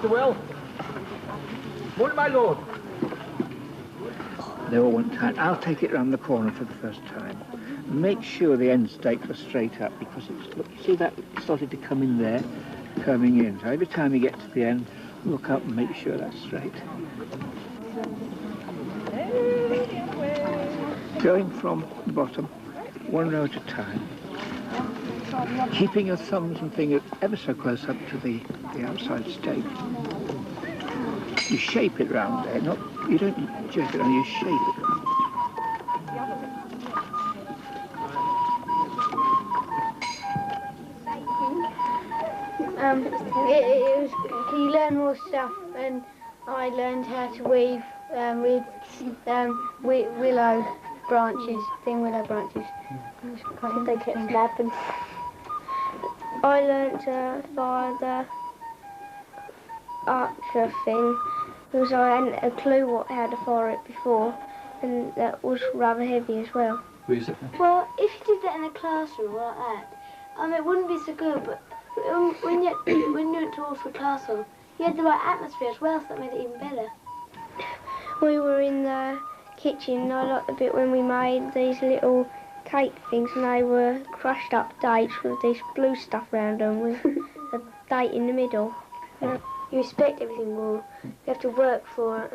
Master Will. Morning, my lord. They all want tight. I'll take it round the corner for the first time. Make sure the end stakes are straight up, because it's, look, you see that started to come in there, coming in. So every time you get to the end, look up and make sure that's straight. Going from the bottom, one row at a time. Keeping your thumbs and fingers ever so close up to the outside stake. You shape it round there, you don't jerk it around, you shape it round. You learn more stuff, and I learned how to weave with willow branches, thin willow branches. They kept snapping. I learned to fire the archer thing because I hadn't a clue how to fire it before, and that was rather heavy as well. Well, if you did that in a classroom like that, it wouldn't be so good, but when you went to Oxford Castle, you had the right atmosphere as well, so that made it even better. We were in the kitchen, and I liked the bit when we made these little cake things, and they were crushed up dates with this blue stuff around them with a date in the middle. You respect everything more. You have to work for it,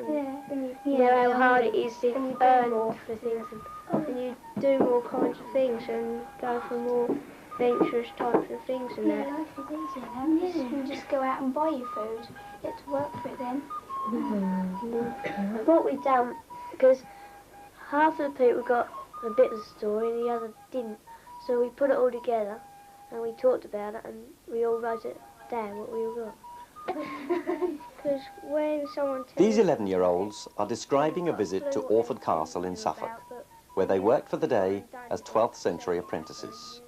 and you know how hard it is to earn more for things, and you do more kinds of things and go for more adventurous types of things and that. Life is easier now. You can just go out and buy your food. You have to work for it then. What we've done, because half of the people got a bit of the story and the other didn't, so we put it all together and we talked about it and we all wrote it down, what we all got. Because when someone These 11-year-olds are describing a visit to Orford Castle in Suffolk, where they worked for the day as 12th century apprentices.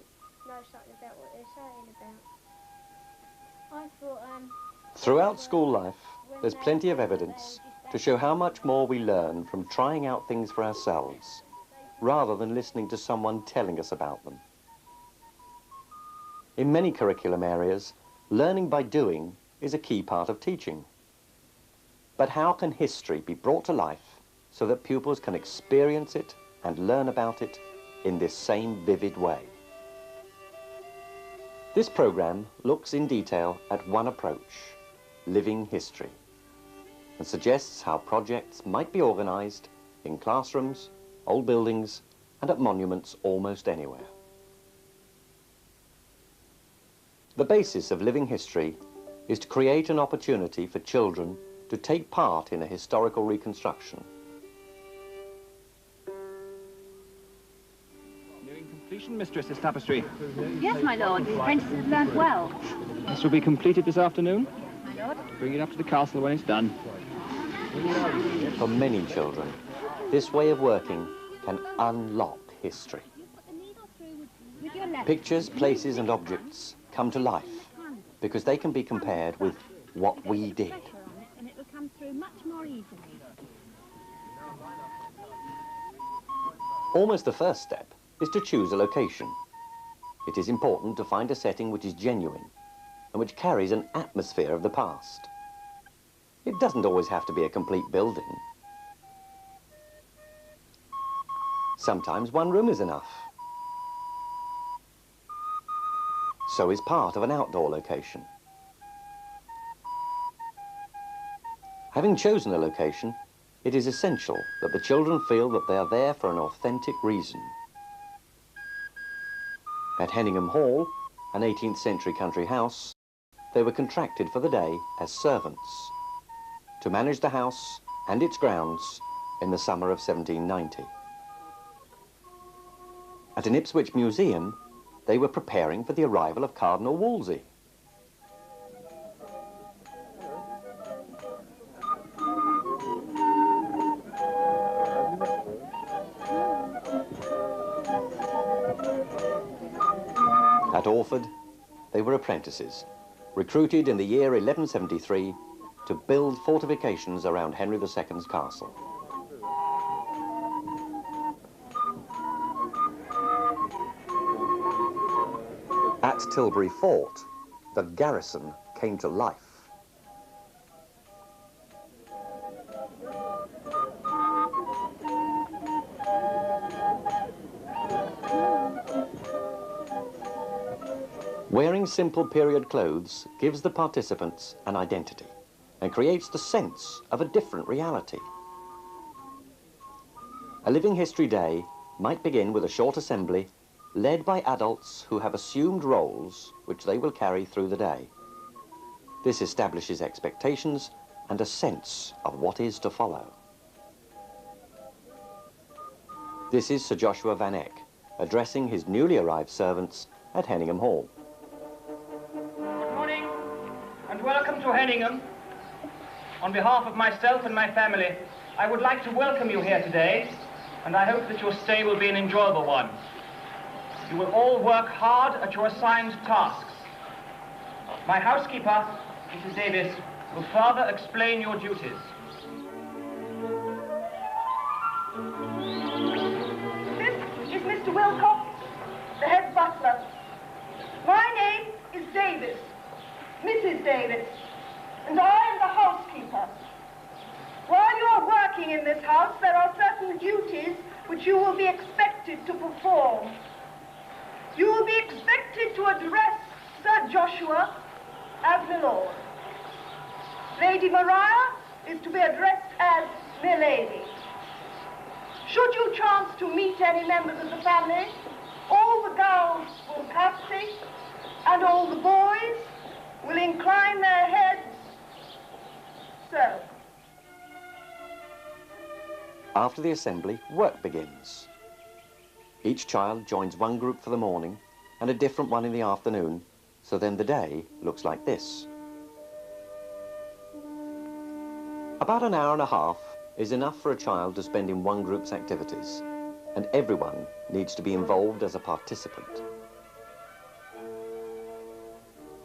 Throughout school life, there's plenty of evidence to show how much more we learn from trying out things for ourselves, rather than listening to someone telling us about them. In many curriculum areas, learning by doing is a key part of teaching. But how can history be brought to life so that pupils can experience it and learn about it in this same vivid way? This programme looks in detail at one approach, living history, and suggests how projects might be organised in classrooms, old buildings, and at monuments almost anywhere. The basis of living history is to create an opportunity for children to take part in a historical reconstruction. Nearing completion, Mistress, this tapestry. Yes, my lord. The apprentices learnt well. This will be completed this afternoon. My lord. Bring it up to the castle when it's done. For many children, this way of working can unlock history. Pictures, places and objects come to life because they can be compared with what we did. And it will come through much more easily. Almost the first step is to choose a location. It is important to find a setting which is genuine and which carries an atmosphere of the past. It doesn't always have to be a complete building. Sometimes one room is enough. So is part of an outdoor location. Having chosen a location, it is essential that the children feel that they are there for an authentic reason. At Henningham Hall, an 18th century country house, they were contracted for the day as servants to manage the house and its grounds in the summer of 1790. At an Ipswich museum, they were preparing for the arrival of Cardinal Wolsey. At Orford, they were apprentices, recruited in the year 1173 to build fortifications around Henry II's castle. At Tilbury Fort, the garrison came to life. Wearing simple period clothes gives the participants an identity and creates the sense of a different reality. A Living History Day might begin with a short assembly led by adults who have assumed roles which they will carry through the day. This establishes expectations and a sense of what is to follow. This is Sir Joshua Van Eck addressing his newly arrived servants at Henningham Hall. Good morning and welcome to Henningham. On behalf of myself and my family, I would like to welcome you here today, and I hope that your stay will be an enjoyable one. You will all work hard at your assigned tasks. My housekeeper, Mrs. Davis, will further explain your duties. This is Mr. Wilcox, the head butler. My name is Davis, Mrs. Davis, and I am the housekeeper. While you are working in this house, there are certain duties which you will be expected to perform. You will be expected to address Sir Joshua as my lord. Lady Maria is to be addressed as my lady. Should you chance to meet any members of the family, all the girls will curtsy and all the boys will incline their heads so. After the assembly, work begins. Each child joins one group for the morning and a different one in the afternoon, so then the day looks like this. About an hour and a half is enough for a child to spend in one group's activities, and everyone needs to be involved as a participant.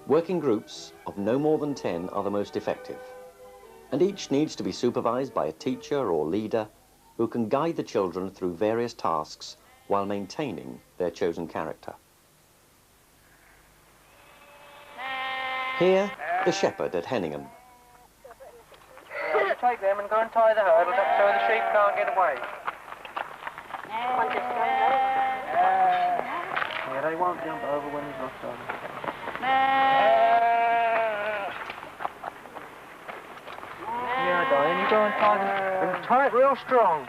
Working groups of no more than 10 are the most effective, and each needs to be supervised by a teacher or leader who can guide the children through various tasks while maintaining their chosen character. Here, the shepherd at Henningham. Take them and go and tie the hurdle up so the sheep can't get away. Yeah, they won't jump over when he's lost on them. Yeah, darling, you go and tie them. And tie it real strong.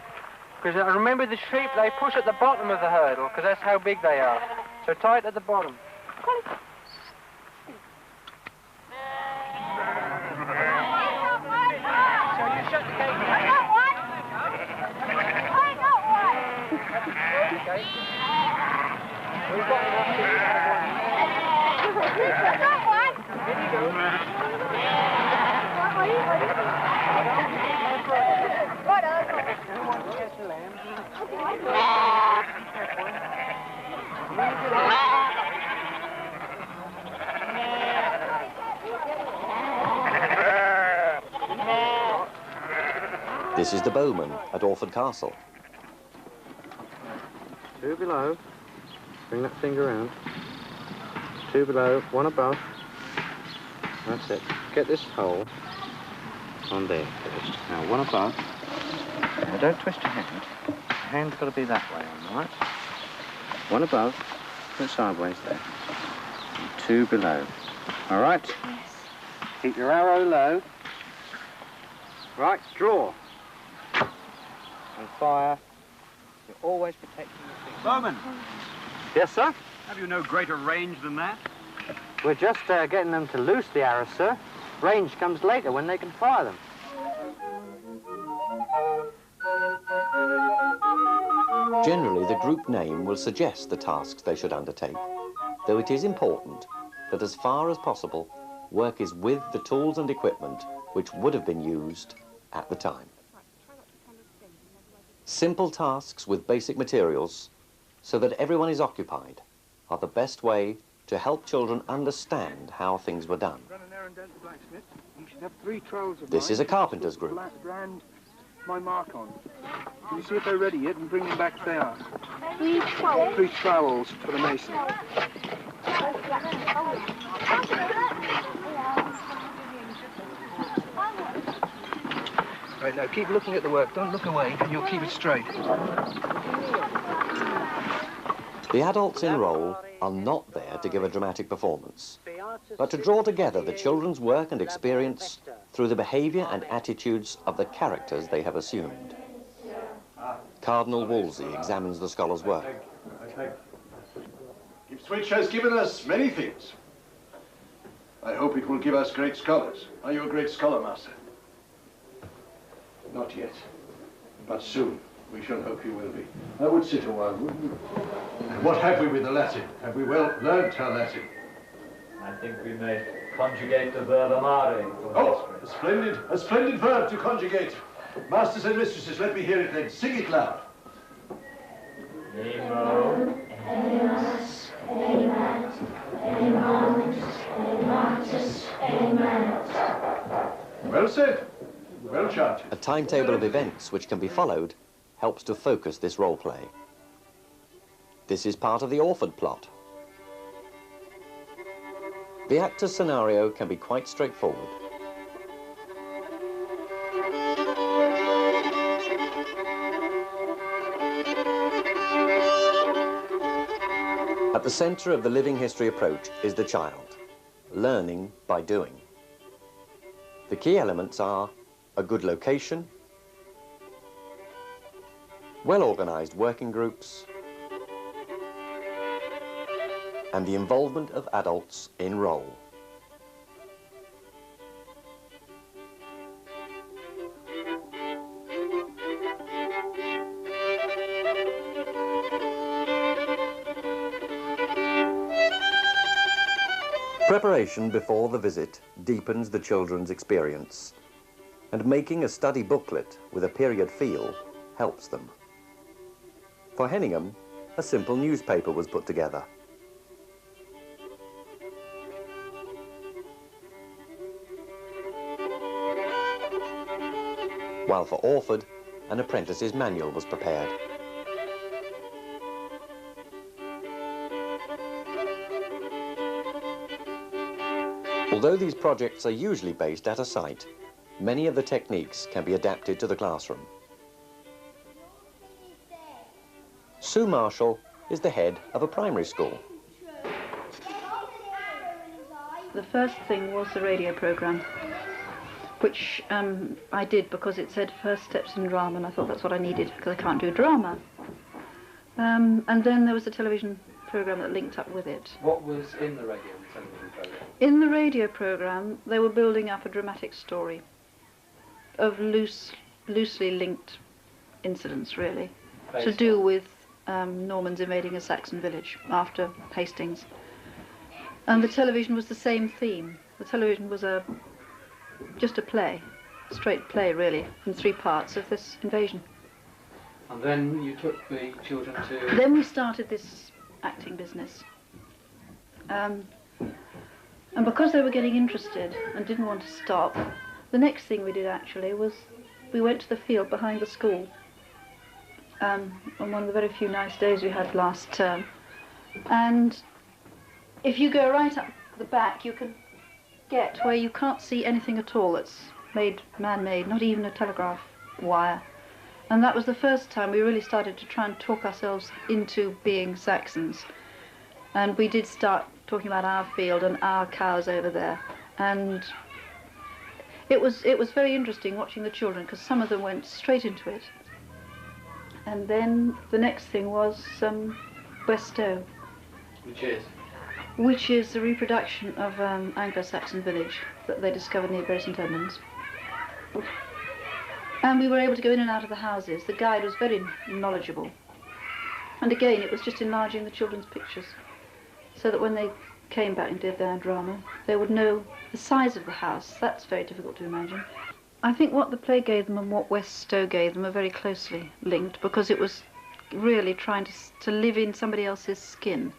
Because remember the sheep, they push at the bottom of the hurdle, because that's how big they are. So tie it at the bottom. This is the bowman at Orford Castle. 2 below. Bring that finger round. 2 below, 1 above. That's it. Get this hole on there first. Now 1 above. Now don't twist your hand. Your hand's got to be that way, all right? 1 above. Put it sideways there. And 2 below. All right? Yes. Keep your arrow low. Right, draw. And fire. You're always protecting your feet. Bowman, Yes, sir? have you no greater range than that? We're just getting them to loose the arrows, sir. Range comes later when they can fire them. Generally, the group name will suggest the tasks they should undertake, though it is important that as far as possible, work is with the tools and equipment which would have been used at the time. Simple tasks with basic materials, so that everyone is occupied, are the best way to help children understand how things were done. Run an errand down to the blacksmith. You should have 3 trowels of This mine. is a carpenter's group. Brand my mark on. Can you see if they're ready yet and bring them back if they are? 3 trowels for the mason. Right, now keep looking at the work. Don't look away and you'll keep it straight. The adults in role are not there to give a dramatic performance, but to draw together the children's work and experience through the behaviour and attitudes of the characters they have assumed. Cardinal Wolsey examines the scholar's work. Ipswich has given us many things. I hope it will give us great scholars. Are you a great scholar, Master? Not yet, but soon. We shall hope you will be. I would sit a while, wouldn't you? And what have we with the Latin? Have we well learnt our Latin? I think we may conjugate the verb amare. Oh, a splendid verb to conjugate. Masters and mistresses, let me hear it then. Sing it loud. Nemo. Emas, emat, emamus, ematus, emanus. Well said. Well chanted. A timetable of events which can be followed helps to focus this role play. This is part of the Orford plot. The actor's scenario can be quite straightforward. At the centre of the living history approach is the child, learning by doing. The key elements are a good location, well-organised working groups, and the involvement of adults in role. Preparation before the visit deepens the children's experience, and making a study booklet with a period feel helps them. For Henningham, a simple newspaper was put together. While for Orford, an apprentice's manual was prepared. Although these projects are usually based at a site, many of the techniques can be adapted to the classroom. Sue Marshall is the head of a primary school. The first thing was the radio programme, which I did because it said first steps in drama, and I thought that's what I needed because I can't do drama. And then there was the television programme that linked up with it. What was in the radio and television programme? In the radio programme, they were building up a dramatic story of loosely linked incidents, really, to do with Normans invading a Saxon village after Hastings. And the television was the same theme. The television was just a play, straight play, really, in 3 parts of this invasion. And then you took the children to... Then we started this acting business. And because they were getting interested and didn't want to stop, the next thing we did actually was we went to the field behind the school on one of the very few nice days we had last term. And if you go right up the back, you can get where you can't see anything at all that's man-made, not even a telegraph wire. And that was the first time we really started to try and talk ourselves into being Saxons. And we did start talking about our field and our cows over there. And it was very interesting watching the children, because some of them went straight into it. And then the next thing was West Stow. Which is? Which is the reproduction of Anglo-Saxon village that they discovered near Bury St Edmunds. And we were able to go in and out of the houses. The guide was very knowledgeable. And again, it was just enlarging the children's pictures, so that when they came back and did their drama, they would know the size of the house. That's very difficult to imagine. I think what the play gave them and what West Stow gave them are very closely linked, because it was really trying to live in somebody else's skin,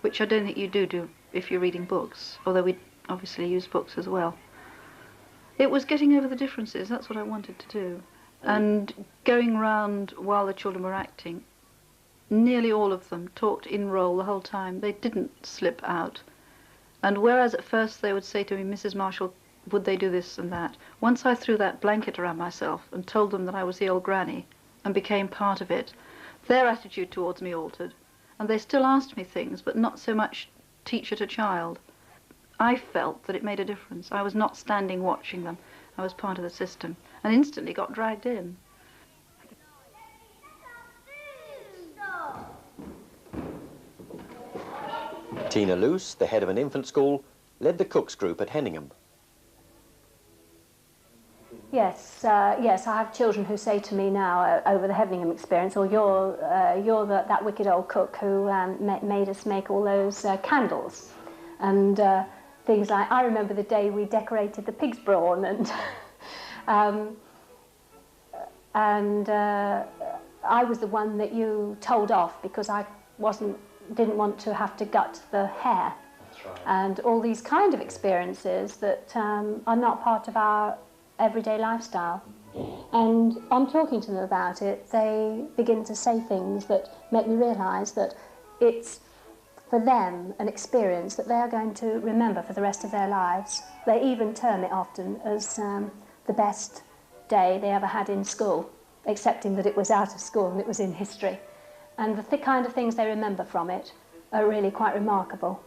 which I don't think you do if you're reading books, although we obviously use books as well. It was getting over the differences. That's what I wanted to do. And going round while the children were acting, nearly all of them talked in role the whole time. They didn't slip out. And whereas at first they would say to me, Mrs. Marshall, would they do this and that? Once I threw that blanket around myself and told them that I was the old granny and became part of it, their attitude towards me altered. And they still asked me things, but not so much teacher to child. I felt that it made a difference. I was not standing watching them. I was part of the system, and instantly got dragged in. Tina Luce, the head of an infant school, led the cooks group at Henningham. Yes, yes, I have children who say to me now over the Henningham experience, or you're that wicked old cook who made us make all those candles, and things like, I remember the day we decorated the pig's brawn, and I was the one that you told off because I didn't want to have to gut the hare. That's right. And all these kind of experiences that are not part of our everyday lifestyle. And on talking to them about it, they begin to say things that make me realise that it's, for them, an experience that they are going to remember for the rest of their lives. They even term it often as the best day they ever had in school, excepting that it was out of school and it was in history. And the kind of things they remember from it are really quite remarkable.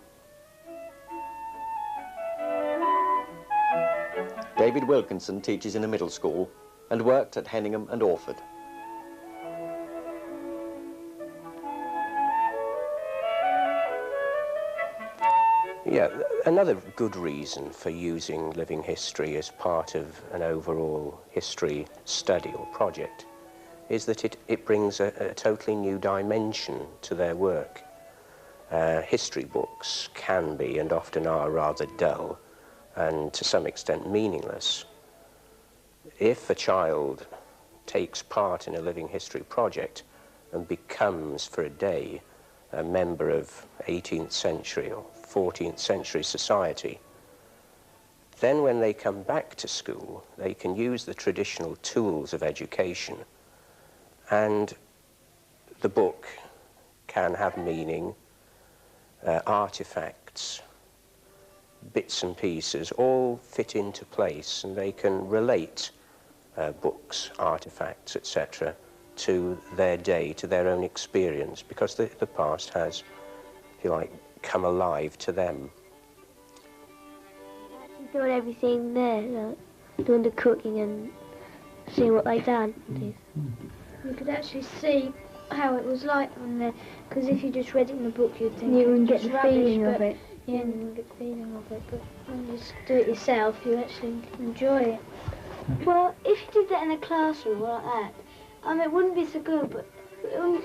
David Wilkinson teaches in a middle school and worked at Henningham and Orford. Yeah, another good reason for using living history as part of an overall history study or project is that it brings a totally new dimension to their work. History books can be, and often are, rather dull and to some extent meaningless. If a child takes part in a living history project and becomes for a day a member of 18th century or 14th century society, then when they come back to school, they can use the traditional tools of education, and the book can have meaning, artifacts, bits and pieces, all fit into place, and they can relate books, artifacts, etc., to their day, to their own experience, because the past has, if you like, come alive to them. Doing everything there, like doing the cooking and seeing what they done. You could actually see how it was like on there, because if you just read it in the book, you'd think you it was wouldn't get just the rubbish, feeling of but- it. Yeah, and you wouldn't get the feeling of it, but when you do it yourself, you actually enjoy it. Well, if you did that in a classroom like that, it wouldn't be so good, but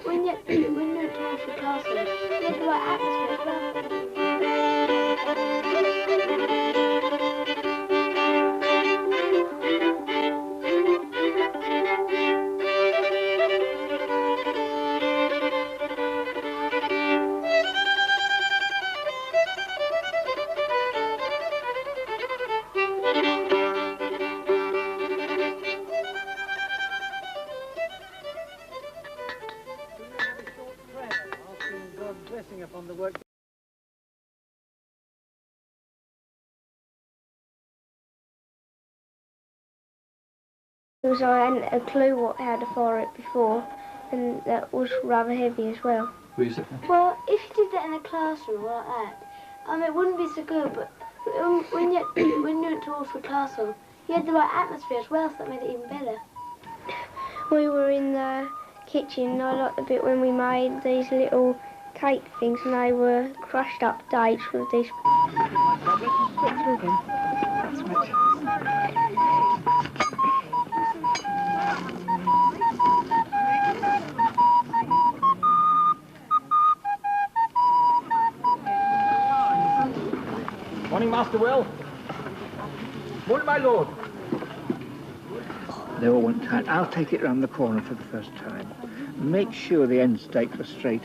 when you went to watch the classroom, you had the right atmosphere as well. Because I hadn't a clue how to fire it before, and that was rather heavy as well. Well, if you did that in a classroom like that, it wouldn't be so good, but when you went towards the classroom, you had the right atmosphere as well, so that made it even better. We were in the kitchen, and I liked the bit when we made these little cake things, and they were crushed up dates with this. Morning, Master Will. Morning, my lord. They all went tight. I'll take it round the corner for the first time. Make sure the end stakes are straight.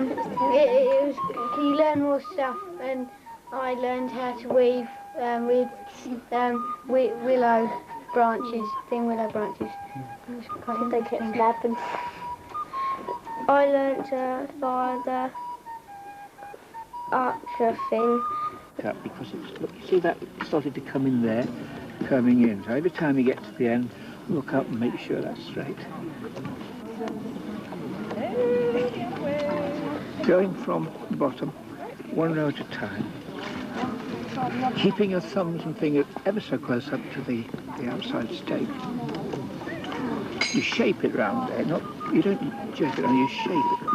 you learn more stuff, and I learned how to weave with willow branches, thin willow branches. They kept snapping. I learnt via the archer thing. Yeah, because it's, look, you see that started to come in there, coming in. So every time you get to the end, look up and make sure that's straight. Going from the bottom, one row at a time, keeping your thumbs and fingers ever so close up to the outside stake. You shape it round there, you don't jerk it on, you shape it.